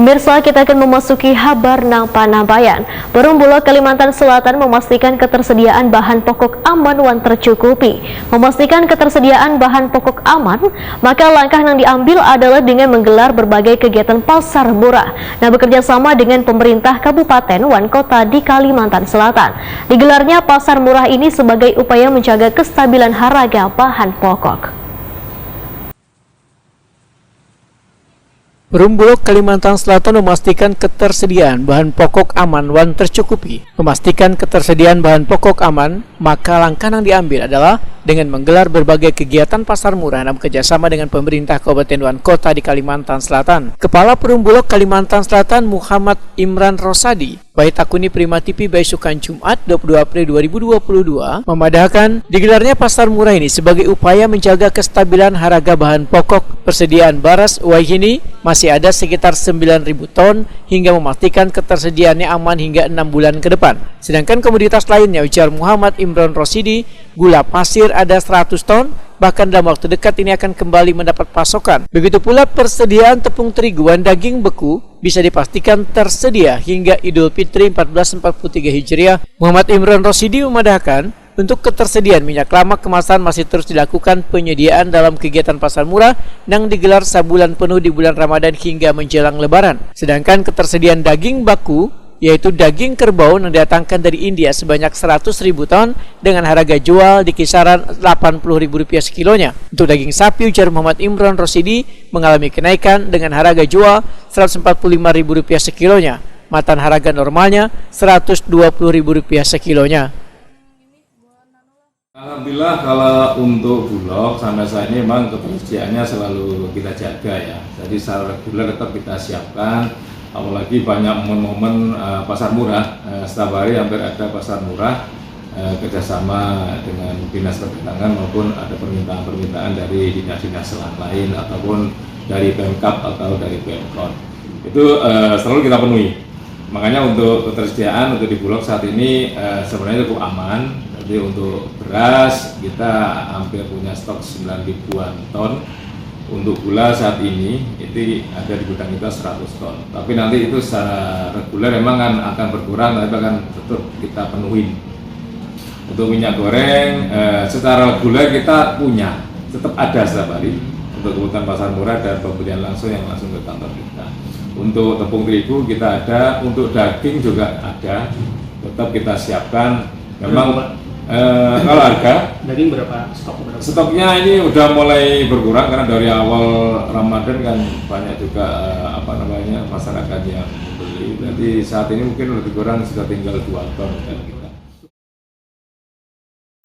Pemirsa, kita akan memasuki kabar nang Panambayan. Perumbulok Kalimantan Selatan memastikan ketersediaan bahan pokok aman wan tercukupi. Memastikan ketersediaan bahan pokok aman, maka langkah yang diambil adalah dengan menggelar berbagai kegiatan pasar murah. Nah, bekerja sama dengan pemerintah kabupaten wan kota di Kalimantan Selatan. Digelarnya pasar murah ini sebagai upaya menjaga kestabilan harga bahan pokok. Perumbulok Kalimantan Selatan memastikan ketersediaan bahan pokok aman wan tercukupi. Memastikan ketersediaan bahan pokok aman, maka langkah yang diambil adalah dengan menggelar berbagai kegiatan pasar murah dalam kerjasama dengan pemerintah Kabupaten wan kota di Kalimantan Selatan. Kepala Perumbulok Kalimantan Selatan Muhammad Imran Rosadi, Bait Akuni Prima TV Baisukan Jumat 22 April 2022 memadahkan digelarnya pasar murah ini sebagai upaya menjaga kestabilan harga bahan pokok. Persediaan beras wahini masih ada sekitar 9.000 ton hingga memastikan ketersediaannya aman hingga 6 bulan ke depan. Sedangkan komoditas lainnya, ujar Muhammad Imran Rosidi, gula pasir ada 100 ton, bahkan dalam waktu dekat ini akan kembali mendapat pasokan. Begitu pula persediaan tepung terigu dan daging beku bisa dipastikan tersedia hingga Idul Fitri 1443 Hijriah. Muhammad Imran Rosidi memadahkan untuk ketersediaan minyak lama kemasan masih terus dilakukan penyediaan dalam kegiatan pasar murah yang digelar sebulan penuh di bulan Ramadan hingga menjelang Lebaran. Sedangkan ketersediaan daging baku, yaitu daging kerbau yang didatangkan dari India sebanyak 100.000 ton dengan harga jual di kisaran Rp80.000 sekilonya. Untuk daging sapi, ujar Muhammad Imran Rosidi, mengalami kenaikan dengan harga jual Rp145.000 sekilonya. Matan harga normalnya Rp120.000 sekilonya. Alhamdulillah, kalau untuk bulog sampai saat ini memang ketersediaannya selalu kita jaga ya. Jadi secara reguler tetap kita siapkan. Apalagi banyak momen-momen pasar murah, setiap hari hampir ada pasar murah, kerjasama dengan dinas perdagangan maupun ada permintaan-permintaan dari dinas-dinas lain ataupun dari Pemkab atau dari Pemkot. Itu selalu kita penuhi. Makanya untuk ketersediaan untuk di Bulog saat ini sebenarnya cukup aman. Jadi untuk beras kita hampir punya stok 9.000-an ton. Untuk gula saat ini itu ada di gudang kita 100 ton. Tapi nanti itu secara reguler memang akan berkurang, tapi akan tetap kita penuhi. Untuk minyak goreng secara reguler kita punya, tetap ada setiap hari untuk kebutuhan pasar murah dan pembelian langsung yang langsung ke kantor kita. Untuk tepung terigu kita ada, untuk daging juga ada, tetap kita siapkan. Memang kalau harga daging berapa stoknya ini udah mulai berkurang karena dari awal Ramadan kan banyak juga masyarakat yang membeli. Jadi saat ini mungkin lebih kurang sudah tinggal 2 ton.